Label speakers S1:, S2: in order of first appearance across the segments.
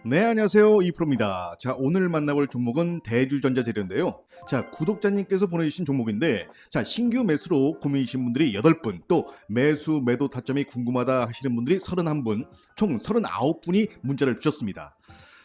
S1: 네, 안녕하세요. 이프로입니다. 자, 오늘 만나볼 종목은 대주전자재료인데요. 자, 구독자님께서 보내주신 종목인데, 자, 신규 매수로 고민이신 분들이 8분, 또 매수, 매도 타점이 궁금하다 하시는 분들이 31분, 총 39분이 문자를 주셨습니다.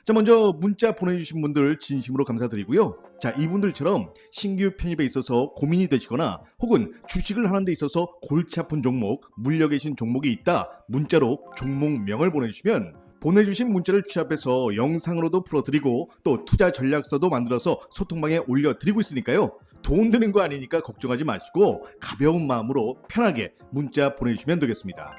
S1: 자, 먼저 문자 보내주신 분들 진심으로 감사드리고요. 자, 이분들처럼 신규 편입에 있어서 고민이 되시거나 혹은 주식을 하는 데 있어서 골치 아픈 종목, 물려 계신 종목이 있다, 문자로 종목명을 보내주시면 보내주신 문자를 취합해서 영상으로도 풀어드리고 또 투자 전략서도 만들어서 소통방에 올려드리고 있으니까요. 돈 드는 거 아니니까 걱정하지 마시고 가벼운 마음으로 편하게 문자 보내주시면 되겠습니다.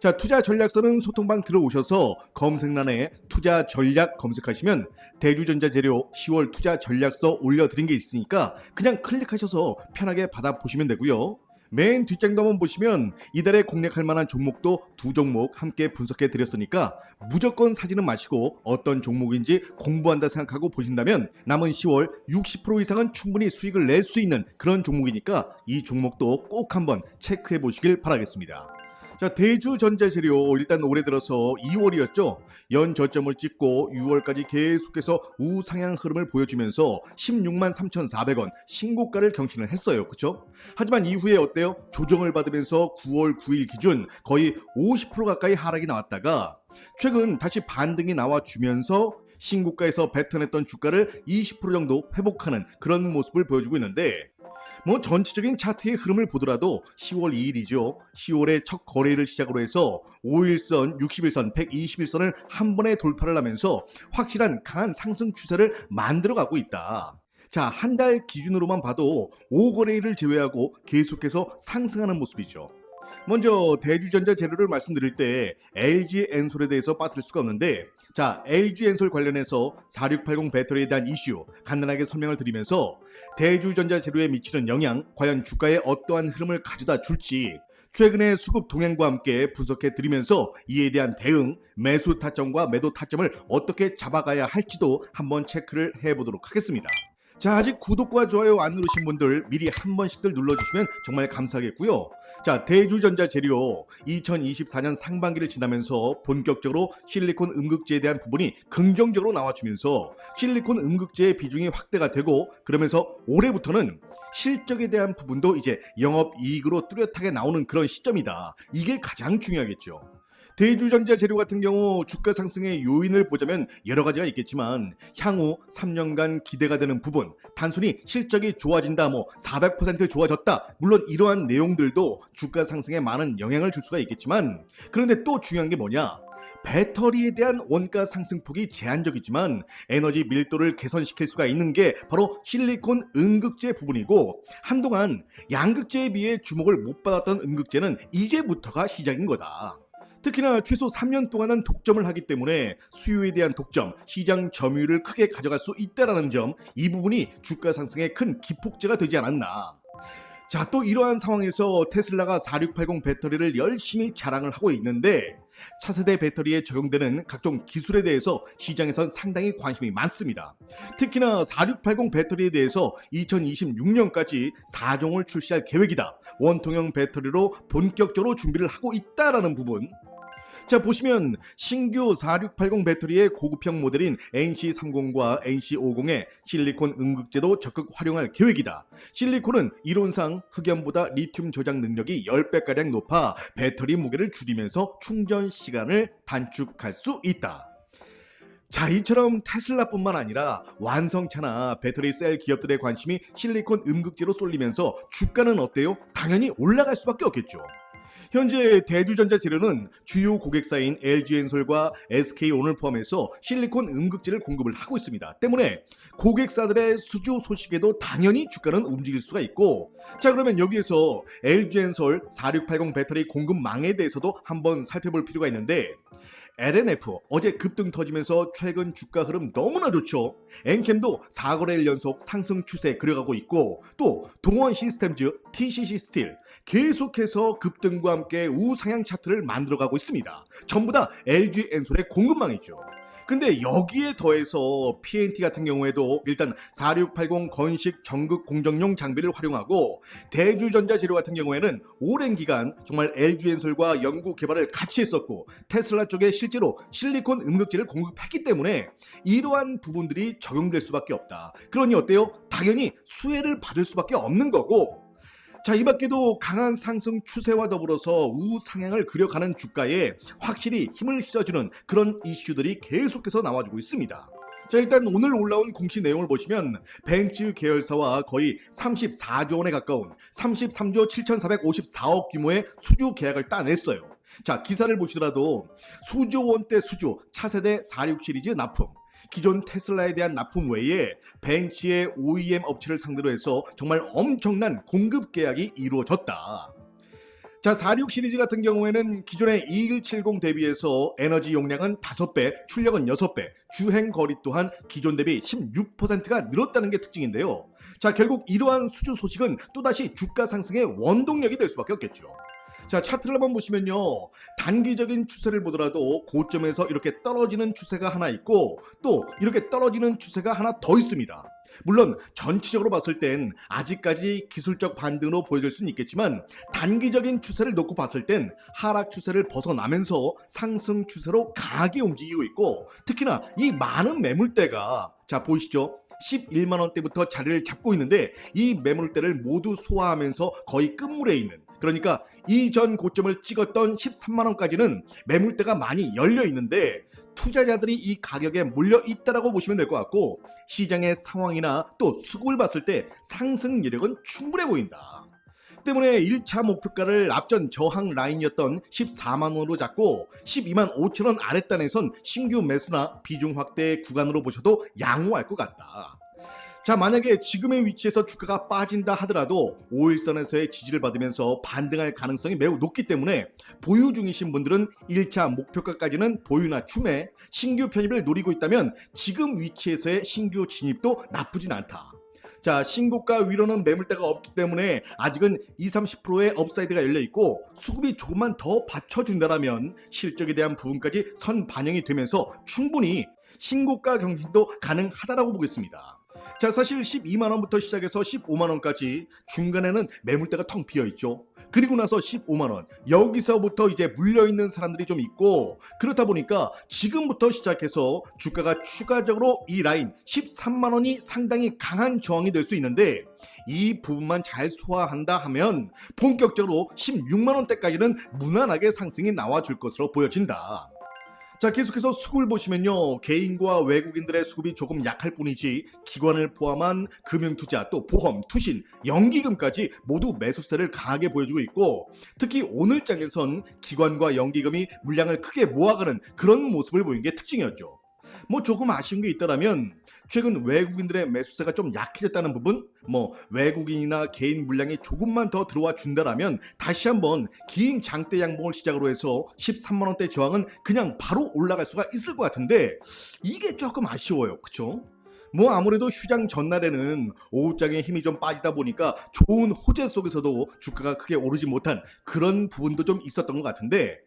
S1: 자, 투자 전략서는 소통방 들어오셔서 검색란에 투자 전략 검색하시면 대주전자재료 10월 투자 전략서 올려드린 게 있으니까 그냥 클릭하셔서 편하게 받아보시면 되고요. 맨 뒷장도 한번 보시면 이달에 공략할 만한 종목도 2종목 함께 분석해 드렸으니까 무조건 사지는 마시고 어떤 종목인지 공부한다 생각하고 보신다면 남은 10월 60% 이상은 충분히 수익을 낼 수 있는 그런 종목이니까 이 종목도 꼭 한번 체크해 보시길 바라겠습니다. 자, 대주전자재료 일단 올해 들어서 2월이었죠. 연 저점을 찍고 6월까지 계속해서 우상향 흐름을 보여주면서 16만 3,400원 신고가를 경신을 했어요. 그렇죠? 하지만 이후에 어때요? 조정을 받으면서 9월 9일 기준 거의 50% 가까이 하락이 나왔다가 최근 다시 반등이 나와주면서 신고가에서 뱉어냈던 주가를 20% 정도 회복하는 그런 모습을 보여주고 있는데 전체적인 차트의 흐름을 보더라도 10월 2일이죠. 10월에 첫 거래를 시작으로 해서 5일선, 60일선, 120일선을 한 번에 돌파를 하면서 확실한 강한 상승 추세를 만들어가고 있다. 자, 한 달 기준으로만 봐도 5거래일을 제외하고 계속해서 상승하는 모습이죠. 먼저 대주전자재료를 말씀드릴 때 LG엔솔에 대해서 빠뜨릴 수가 없는데, 자, LG엔솔 관련해서 4680 배터리에 대한 이슈 간단하게 설명을 드리면서 대주전자재료에 미치는 영향, 과연 주가에 어떠한 흐름을 가져다 줄지 최근의 수급 동향과 함께 분석해 드리면서 이에 대한 대응, 매수 타점과 매도 타점을 어떻게 잡아가야 할지도 한번 체크를 해보도록 하겠습니다. 자, 아직 구독과 좋아요 안 누르신 분들 미리 한 번씩들 눌러주시면 정말 감사하겠고요. 자, 대주전자재료 2024년 상반기를 지나면서 본격적으로 실리콘 음극재에 대한 부분이 긍정적으로 나와주면서 실리콘 음극재의 비중이 확대가 되고 그러면서 올해부터는 실적에 대한 부분도 이제 영업이익으로 뚜렷하게 나오는 그런 시점이다. 이게 가장 중요하겠죠. 대주전자재료 같은 경우 주가 상승의 요인을 보자면 여러 가지가 있겠지만 향후 3년간 기대가 되는 부분, 단순히 실적이 좋아진다, 400% 좋아졌다, 물론 이러한 내용들도 주가 상승에 많은 영향을 줄 수가 있겠지만 그런데 또 중요한 게 뭐냐? 배터리에 대한 원가 상승폭이 제한적이지만 에너지 밀도를 개선시킬 수가 있는 게 바로 실리콘 음극재 부분이고 한동안 양극재에 비해 주목을 못 받았던 음극재는 이제부터가 시작인 거다. 특히나 최소 3년 동안은 독점을 하기 때문에 수요에 대한 독점, 시장 점유율을 크게 가져갈 수 있다는 점, 이 부분이 주가 상승에 큰 기폭제가 되지 않았나. 자, 또 이러한 상황에서 테슬라가 4680 배터리를 열심히 자랑을 하고 있는데 차세대 배터리에 적용되는 각종 기술에 대해서 시장에선 상당히 관심이 많습니다. 특히나 4680 배터리에 대해서 2026년까지 4종을 출시할 계획이다. 원통형 배터리로 본격적으로 준비를 하고 있다라는 부분. 자, 보시면 신규 4680 배터리의 고급형 모델인 NC30과 NC50의 실리콘 음극재도 적극 활용할 계획이다. 실리콘은 이론상 흑연보다 리튬 저장 능력이 10배가량 높아 배터리 무게를 줄이면서 충전 시간을 단축할 수 있다. 자, 이처럼 테슬라뿐만 아니라 완성차나 배터리 셀 기업들의 관심이 실리콘 음극재로 쏠리면서 주가는 어때요? 당연히 올라갈 수밖에 없겠죠. 현재 대주전자재료는 주요 고객사인 LG엔솔과 SK온을 포함해서 실리콘 음극재를 공급을 하고 있습니다. 때문에 고객사들의 수주 소식에도 당연히 주가는 움직일 수가 있고, 자, 그러면 여기에서 LG엔솔 4680 배터리 공급망에 대해서도 한번 살펴볼 필요가 있는데 LNF 어제 급등 터지면서 최근 주가 흐름 너무나 좋죠. 엔캠도 4거래일 연속 상승 추세 그려가고 있고 또 동원 시스템즈, TCC 스틸 계속해서 급등과 함께 우상향 차트를 만들어가고 있습니다. 전부 다 LG엔솔의 공급망이죠. 근데 여기에 더해서 PNT 같은 경우에도 일단 4680 건식 전극 공정용 장비를 활용하고, 대주전자 재료 같은 경우에는 오랜 기간 정말 LG엔솔과 연구 개발을 같이 했었고 테슬라 쪽에 실제로 실리콘 음극재를 공급했기 때문에 이러한 부분들이 적용될 수밖에 없다. 그러니 어때요? 당연히 수혜를 받을 수밖에 없는 거고, 자, 이 밖에도 강한 상승 추세와 더불어서 우상향을 그려가는 주가에 확실히 힘을 실어주는 그런 이슈들이 계속해서 나와주고 있습니다. 자, 일단 오늘 올라온 공시 내용을 보시면 벤츠 계열사와 거의 34조 원에 가까운 33조 7,454억 규모의 수주 계약을 따냈어요. 자, 기사를 보시더라도 수조 원대 수주 차세대 46 시리즈 납품, 기존 테슬라에 대한 납품 외에 벤츠의 OEM 업체를 상대로 해서 정말 엄청난 공급 계약이 이루어졌다. 자, 46 시리즈 같은 경우에는 기존의 2170 대비해서 에너지 용량은 5배, 출력은 6배, 주행 거리 또한 기존 대비 16%가 늘었다는 게 특징인데요. 자, 결국 이러한 수주 소식은 또다시 주가 상승의 원동력이 될 수밖에 없겠죠. 자, 차트를 한번 보시면요, 단기적인 추세를 보더라도 고점에서 이렇게 떨어지는 추세가 하나 있고 또 이렇게 떨어지는 추세가 하나 더 있습니다. 물론 전체적으로 봤을 땐 아직까지 기술적 반등으로 보여질 수는 있겠지만 단기적인 추세를 놓고 봤을 땐 하락 추세를 벗어나면서 상승 추세로 강하게 움직이고 있고, 특히나 이 많은 매물대가, 자 보이시죠? 11만 원대부터 자리를 잡고 있는데 이 매물대를 모두 소화하면서 거의 끝물에 있는, 그러니까 이전 고점을 찍었던 13만 원까지는 매물대가 많이 열려 있는데 투자자들이 이 가격에 몰려 있다라고 보시면 될 것 같고, 시장의 상황이나 또 수급을 봤을 때 상승 여력은 충분해 보인다. 때문에 1차 목표가를 앞전 저항 라인이었던 14만 원으로 잡고 12만 5천 원 아랫단에선 신규 매수나 비중 확대 구간으로 보셔도 양호할 것 같다. 자, 만약에 지금의 위치에서 주가가 빠진다 하더라도 5일선에서의 지지를 받으면서 반등할 가능성이 매우 높기 때문에 보유 중이신 분들은 1차 목표가까지는 보유나 추매, 신규 편입을 노리고 있다면 지금 위치에서의 신규 진입도 나쁘진 않다. 자, 신고가 위로는 매물대가 없기 때문에 아직은 20-30%의 업사이드가 열려있고 수급이 조금만 더 받쳐준다면 실적에 대한 부분까지 선 반영이 되면서 충분히 신고가 경신도 가능하다라고 보겠습니다. 자, 사실 12만원부터 시작해서 15만원까지 중간에는 매물대가 텅 비어있죠. 그리고 나서 15만원, 여기서부터 이제 물려있는 사람들이 좀 있고, 그렇다 보니까 지금부터 시작해서 주가가 추가적으로 이 라인 13만원이 상당히 강한 저항이 될 수 있는데, 이 부분만 잘 소화한다 하면 본격적으로 16만원대까지는 무난하게 상승이 나와줄 것으로 보여진다. 자, 계속해서 수급을 보시면요, 개인과 외국인들의 수급이 조금 약할 뿐이지 기관을 포함한 금융투자, 또 보험, 투신, 연기금까지 모두 매수세를 강하게 보여주고 있고, 특히 오늘 장에선 기관과 연기금이 물량을 크게 모아가는 그런 모습을 보인 게 특징이었죠. 뭐 조금 아쉬운 게 있다라면 최근 외국인들의 매수세가 좀 약해졌다는 부분, 뭐 외국인이나 개인 물량이 조금만 더 들어와 준다라면 다시 한번 긴 장대 양봉을 시작으로 해서 13만 원대 저항은 그냥 바로 올라갈 수가 있을 것 같은데 이게 조금 아쉬워요. 그쵸? 뭐 아무래도 휴장 전날에는 오후장에 힘이 좀 빠지다 보니까 좋은 호재 속에서도 주가가 크게 오르지 못한 그런 부분도 좀 있었던 것 같은데,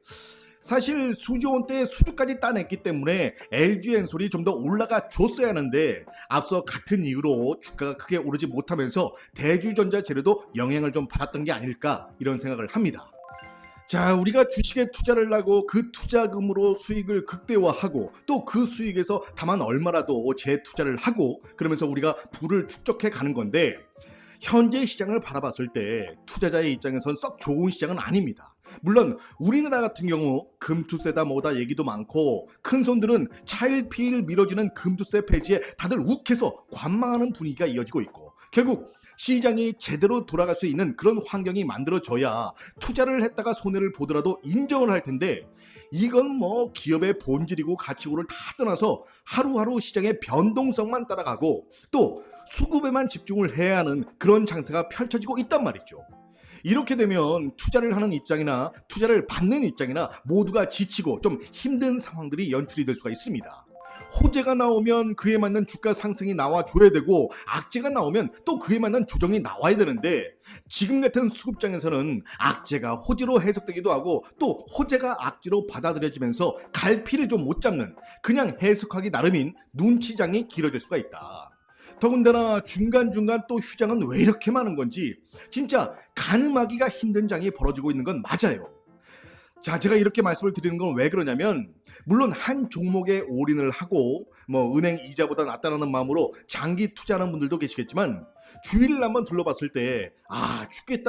S1: 사실 수조 원대의 수주까지 따냈기 때문에 LG엔솔이 좀 더 올라가 줬어야 하는데 앞서 같은 이유로 주가가 크게 오르지 못하면서 대주전자 재료도 영향을 좀 받았던 게 아닐까, 이런 생각을 합니다. 자, 우리가 주식에 투자를 하고 그 투자금으로 수익을 극대화하고 또 그 수익에서 다만 얼마라도 재투자를 하고 그러면서 우리가 부를 축적해 가는 건데, 현재 시장을 바라봤을 때 투자자의 입장에선 썩 좋은 시장은 아닙니다. 물론 우리나라 같은 경우 금투세다 뭐다 얘기도 많고 큰 손들은 차일피일 미뤄지는 금투세 폐지에 다들 욱해서 관망하는 분위기가 이어지고 있고, 결국 시장이 제대로 돌아갈 수 있는 그런 환경이 만들어져야 투자를 했다가 손해를 보더라도 인정을 할 텐데, 이건 뭐 기업의 본질이고 가치고를 다 떠나서 하루하루 시장의 변동성만 따라가고 또 수급에만 집중을 해야 하는 그런 장세가 펼쳐지고 있단 말이죠. 이렇게 되면 투자를 하는 입장이나 투자를 받는 입장이나 모두가 지치고 좀 힘든 상황들이 연출이 될 수가 있습니다. 호재가 나오면 그에 맞는 주가 상승이 나와줘야 되고 악재가 나오면 또 그에 맞는 조정이 나와야 되는데 지금 같은 수급장에서는 악재가 호재로 해석되기도 하고 또 호재가 악재로 받아들여지면서 갈피를 좀 못 잡는 그냥 해석하기 나름인 눈치장이 길어질 수가 있다. 더군다나 중간중간 또 휴장은 왜 이렇게 많은 건지 진짜 가늠하기가 힘든 장이 벌어지고 있는 건 맞아요. 자, 제가 이렇게 말씀을 드리는 건 왜 그러냐면 물론 한 종목에 올인을 하고 은행 이자보다 낫다라는 마음으로 장기 투자하는 분들도 계시겠지만 주위를 한번 둘러봤을 때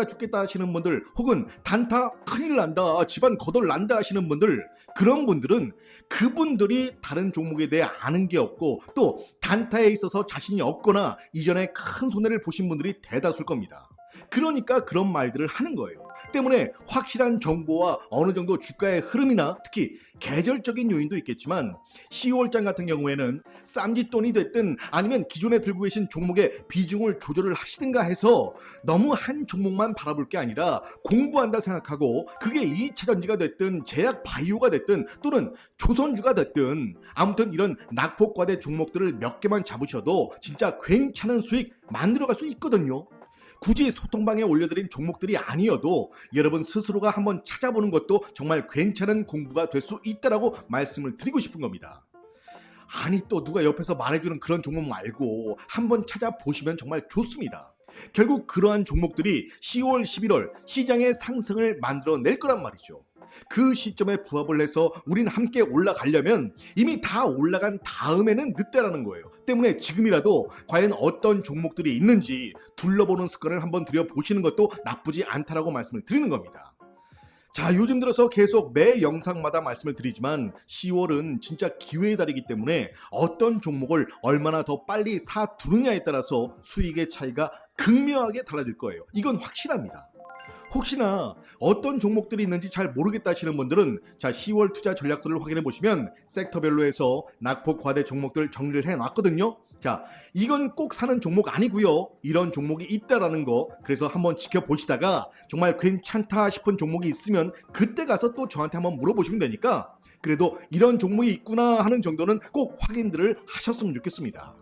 S1: 죽겠다 하시는 분들 혹은 단타 큰일 난다 집안 거덜 난다 하시는 분들 그런 분들은 그분들이 다른 종목에 대해 아는 게 없고 또 단타에 있어서 자신이 없거나 이전에 큰 손해를 보신 분들이 대다수일 겁니다. 그러니까 그런 말들을 하는 거예요. 때문에 확실한 정보와 어느 정도 주가의 흐름이나 특히 계절적인 요인도 있겠지만 10월장 같은 경우에는 쌈짓돈이 됐든 아니면 기존에 들고 계신 종목의 비중을 조절을 하시든가 해서 너무 한 종목만 바라볼 게 아니라 공부한다 생각하고 그게 2차전지가 됐든 제약 바이오가 됐든 또는 조선주가 됐든 아무튼 이런 낙폭과대 종목들을 몇 개만 잡으셔도 진짜 괜찮은 수익 만들어갈 수 있거든요. 굳이 소통방에 올려드린 종목들이 아니어도 여러분 스스로가 한번 찾아보는 것도 정말 괜찮은 공부가 될 수 있다라고 말씀을 드리고 싶은 겁니다. 아니 또 누가 옆에서 말해주는 그런 종목 말고 한번 찾아보시면 정말 좋습니다. 결국 그러한 종목들이 10월, 11월 시장의 상승을 만들어낼 거란 말이죠. 그 시점에 부합을 해서 우린 함께 올라가려면 이미 다 올라간 다음에는 늦다라는 거예요. 때문에 지금이라도 과연 어떤 종목들이 있는지 둘러보는 습관을 한번 들여보시는 것도 나쁘지 않다라고 말씀을 드리는 겁니다. 자, 요즘 들어서 계속 매 영상마다 말씀을 드리지만 10월은 진짜 기회의 달이기 때문에 어떤 종목을 얼마나 더 빨리 사두느냐에 따라서 수익의 차이가 극명하게 달라질 거예요. 이건 확실합니다. 혹시나 어떤 종목들이 있는지 잘 모르겠다 하시는 분들은 자 10월 투자 전략서를 확인해 보시면 섹터별로 해서 낙폭 과대 종목들 정리를 해놨거든요. 자, 이건 꼭 사는 종목 아니고요. 이런 종목이 있다라는 거 그래서 한번 지켜보시다가 정말 괜찮다 싶은 종목이 있으면 그때 가서 또 저한테 한번 물어보시면 되니까 그래도 이런 종목이 있구나 하는 정도는 꼭 확인들을 하셨으면 좋겠습니다.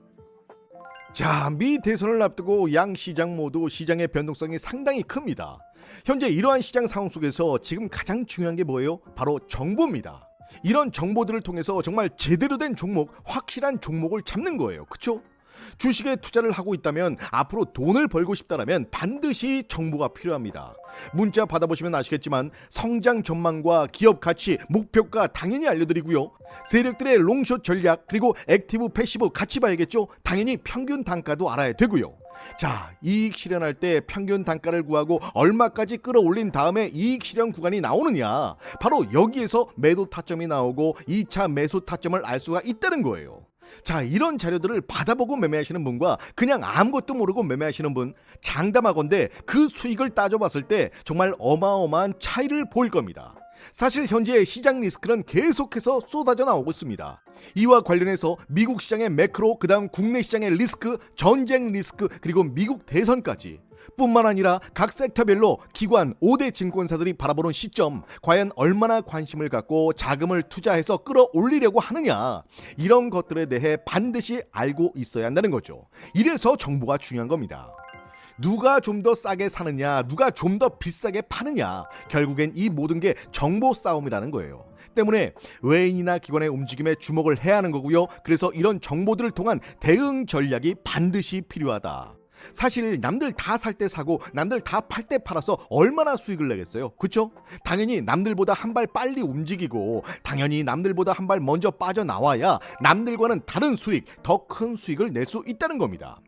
S1: 자, 미 대선을 앞두고 양 시장 모두 시장의 변동성이 상당히 큽니다. 현재 이러한 시장 상황 속에서 지금 가장 중요한 게 뭐예요? 바로 정보입니다. 이런 정보들을 통해서 정말 제대로 된 종목, 확실한 종목을 잡는 거예요. 그렇죠? 주식에 투자를 하고 있다면 앞으로 돈을 벌고 싶다라면 반드시 정보가 필요합니다. 문자 받아보시면 아시겠지만 성장 전망과 기업 가치, 목표가 당연히 알려드리고요. 세력들의 롱숏 전략 그리고 액티브 패시브 같이 봐야겠죠. 당연히 평균 단가도 알아야 되고요. 자, 이익 실현할 때 평균 단가를 구하고 얼마까지 끌어올린 다음에 이익 실현 구간이 나오느냐, 바로 여기에서 매도 타점이 나오고 2차 매수 타점을 알 수가 있다는 거예요. 자, 이런 자료들을 받아보고 매매하시는 분과 그냥 아무것도 모르고 매매하시는 분, 장담하건대 그 수익을 따져봤을 때 정말 어마어마한 차이를 보일 겁니다. 사실 현재 시장 리스크는 계속해서 쏟아져 나오고 있습니다. 이와 관련해서 미국 시장의 매크로, 그다음 국내 시장의 리스크, 전쟁 리스크, 그리고 미국 대선까지 뿐만 아니라 각 섹터별로 기관 5대 증권사들이 바라보는 시점, 과연 얼마나 관심을 갖고 자금을 투자해서 끌어올리려고 하느냐, 이런 것들에 대해 반드시 알고 있어야 한다는 거죠. 이래서 정보가 중요한 겁니다. 누가 좀 더 싸게 사느냐, 누가 좀 더 비싸게 파느냐, 결국엔 이 모든 게 정보 싸움이라는 거예요. 때문에 외인이나 기관의 움직임에 주목을 해야 하는 거고요. 그래서 이런 정보들을 통한 대응 전략이 반드시 필요하다. 사실 남들 다 살 때 사고 남들 다 팔 때 팔아서 얼마나 수익을 내겠어요? 그렇죠? 당연히 남들보다 한 발 빨리 움직이고 당연히 남들보다 한 발 먼저 빠져나와야 남들과는 다른 수익, 더 큰 수익을 낼 수 있다는 겁니다.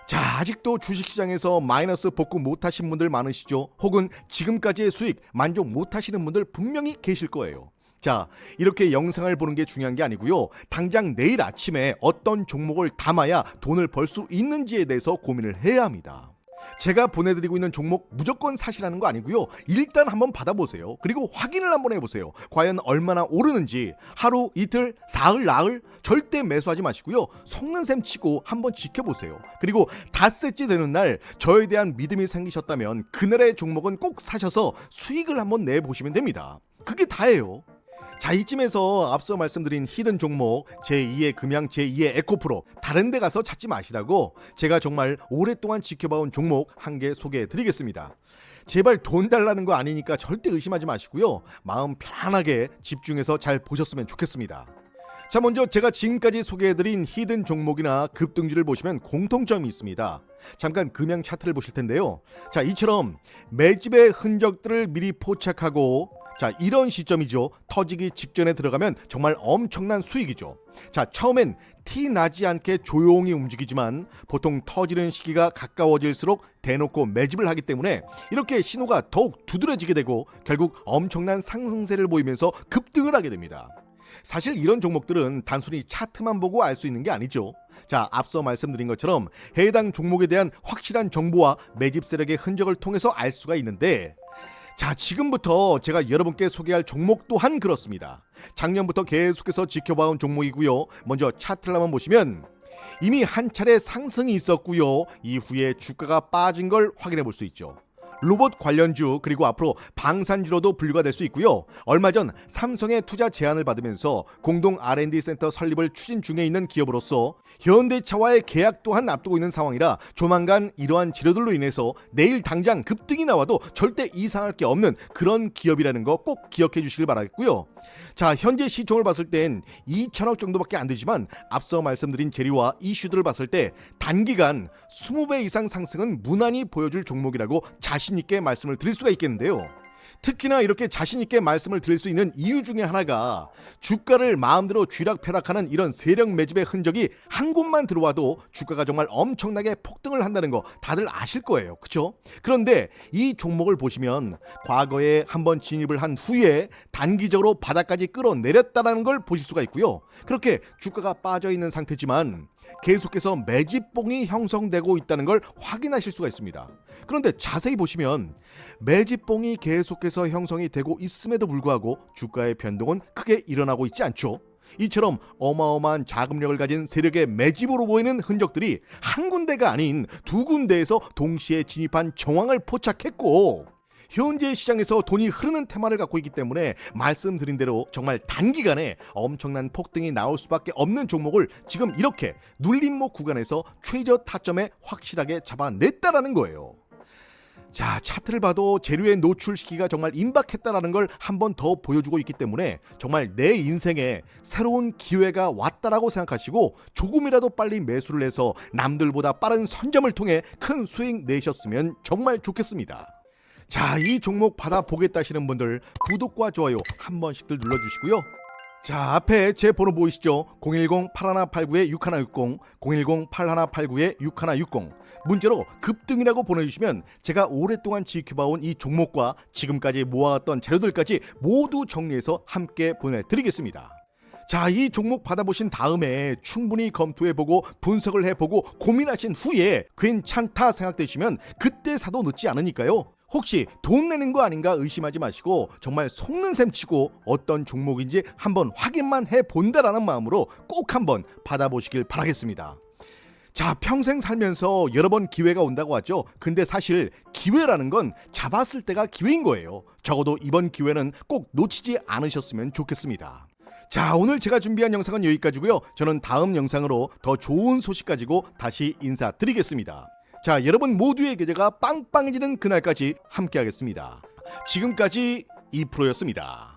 S1: 자, 아직도 주식시장에서 마이너스 복구 못하신 분들 많으시죠? 혹은 지금까지의 수익 만족 못하시는 분들 분명히 계실 거예요. 자, 이렇게 영상을 보는 게 중요한 게 아니고요. 당장 내일 아침에 어떤 종목을 담아야 돈을 벌 수 있는지에 대해서 고민을 해야 합니다. 제가 보내드리고 있는 종목 무조건 사시라는 거 아니고요. 일단 한번 받아보세요. 그리고 확인을 한번 해보세요. 과연 얼마나 오르는지. 하루, 이틀, 사흘, 나흘 절대 매수하지 마시고요. 속는 셈 치고 한번 지켜보세요. 그리고 닷새째 되는 날 저에 대한 믿음이 생기셨다면 그날의 종목은 꼭 사셔서 수익을 한번 내보시면 됩니다. 그게 다예요. 자, 이쯤에서 앞서 말씀드린 히든 종목 제2의 금양, 제2의 에코프로 다른 데 가서 찾지 마시라고 제가 정말 오랫동안 지켜봐온 종목 한 개 소개해 드리겠습니다. 제발 돈 달라는 거 아니니까 절대 의심하지 마시고요. 마음 편안하게 집중해서 잘 보셨으면 좋겠습니다. 자, 먼저 제가 지금까지 소개해드린 히든 종목이나 급등주를 보시면 공통점이 있습니다. 잠깐 금양 차트를 보실 텐데요. 자, 이처럼 매집의 흔적들을 미리 포착하고, 자, 이런 시점이죠. 터지기 직전에 들어가면 정말 엄청난 수익이죠. 자, 처음엔 티 나지 않게 조용히 움직이지만 보통 터지는 시기가 가까워질수록 대놓고 매집을 하기 때문에 이렇게 신호가 더욱 두드러지게 되고 결국 엄청난 상승세를 보이면서 급등을 하게 됩니다. 사실 이런 종목들은 단순히 차트만 보고 알 수 있는 게 아니죠. 자, 앞서 말씀드린 것처럼 해당 종목에 대한 확실한 정보와 매집 세력의 흔적을 통해서 알 수가 있는데, 자, 지금부터 제가 여러분께 소개할 종목 또한 그렇습니다. 작년부터 계속해서 지켜봐온 종목이고요. 먼저 차트를 한번 보시면 이미 한 차례 상승이 있었고요. 이후에 주가가 빠진 걸 확인해 볼 수 있죠. 로봇 관련주 그리고 앞으로 방산주로도 분류가 될 수 있고요. 얼마 전 삼성의 투자 제안을 받으면서 공동 R&D 센터 설립을 추진 중에 있는 기업으로서 현대차와의 계약 또한 앞두고 있는 상황이라 조만간 이러한 재료들로 인해서 내일 당장 급등이 나와도 절대 이상할 게 없는 그런 기업이라는 거 꼭 기억해 주시길 바라겠고요. 자, 현재 시총을 봤을 땐 2천억 정도밖에 안 되지만 앞서 말씀드린 재료와 이슈들을 봤을 때 단기간 20배 이상 상승은 무난히 보여줄 종목이라고 자신 있게 말씀을 드릴 수가 있겠는데요. 특히나 이렇게 자신 있게 말씀을 드릴 수 있는 이유 중에 하나가 주가를 마음대로 쥐락펴락하는 이런 세력 매집의 흔적이 한 곳만 들어와도 주가가 정말 엄청나게 폭등을 한다는 거 다들 아실 거예요. 그렇죠? 그런데 이 종목을 보시면 과거에 한번 진입을 한 후에 단기적으로 바닥까지 끌어내렸다는 걸 보실 수가 있고요. 그렇게 주가가 빠져 있는 상태지만 계속해서 매집봉이 형성되고 있다는 걸 확인하실 수가 있습니다. 그런데 자세히 보시면 매집봉이 계속해서 형성이 되고 있음에도 불구하고 주가의 변동은 크게 일어나고 있지 않죠. 이처럼 어마어마한 자금력을 가진 세력의 매집으로 보이는 흔적들이 한 군데가 아닌 두 군데에서 동시에 진입한 정황을 포착했고, 현재 시장에서 돈이 흐르는 테마를 갖고 있기 때문에 말씀드린 대로 정말 단기간에 엄청난 폭등이 나올 수밖에 없는 종목을 지금 이렇게 눌림목 구간에서 최저 타점에 확실하게 잡아냈다라는 거예요. 자, 차트를 봐도 재료의 노출 시기가 정말 임박했다라는 걸 한 번 더 보여주고 있기 때문에 정말 내 인생에 새로운 기회가 왔다라고 생각하시고 조금이라도 빨리 매수를 해서 남들보다 빠른 선점을 통해 큰 수익 내셨으면 정말 좋겠습니다. 자, 이 종목 받아보겠다 하시는 분들 구독과 좋아요 한 번씩들 눌러주시고요. 자, 앞에 제 번호 보이시죠? 010-8189-6160, 010-8189-6160 문자로 급등이라고 보내주시면 제가 오랫동안 지켜봐온 이 종목과 지금까지 모아왔던 자료들까지 모두 정리해서 함께 보내드리겠습니다. 자, 이 종목 받아보신 다음에 충분히 검토해보고 분석을 해보고 고민하신 후에 괜찮다 생각되시면 그때 사도 늦지 않으니까요. 혹시 돈 내는 거 아닌가 의심하지 마시고 정말 속는 셈 치고 어떤 종목인지 한번 확인만 해본다라는 마음으로 꼭 한번 받아보시길 바라겠습니다. 자, 평생 살면서 여러 번 기회가 온다고 하죠. 근데 사실 기회라는 건 잡았을 때가 기회인 거예요. 적어도 이번 기회는 꼭 놓치지 않으셨으면 좋겠습니다. 자, 오늘 제가 준비한 영상은 여기까지고요. 저는 다음 영상으로 더 좋은 소식 가지고 다시 인사드리겠습니다. 자, 여러분 모두의 계좌가 빵빵해지는 그날까지 함께하겠습니다. 지금까지 2프로였습니다.